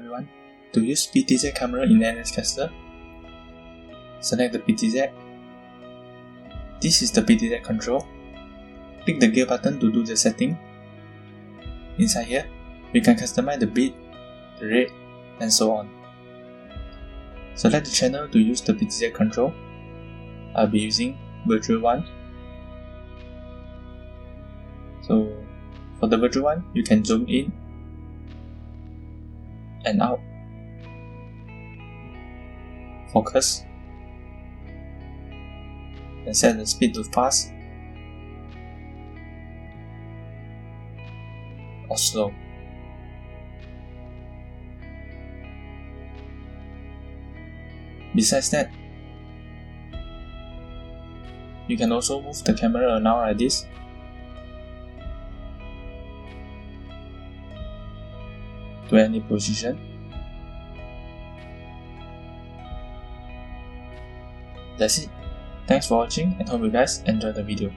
everyone. To use PTZ camera in NSCaster, select the PTZ. This is the PTZ control. Click the gear button to do the setting. Inside here, we can customize the beat, the rate, and so on. Select the channel to use the PTZ control. I'll be using virtual one. So for the virtual one, you can zoom in and out, focus, and set the speed to fast or slow. Besides that, you can also move the camera around like this. To any position. That's it. Thanks for watching and hope you guys enjoyed the video.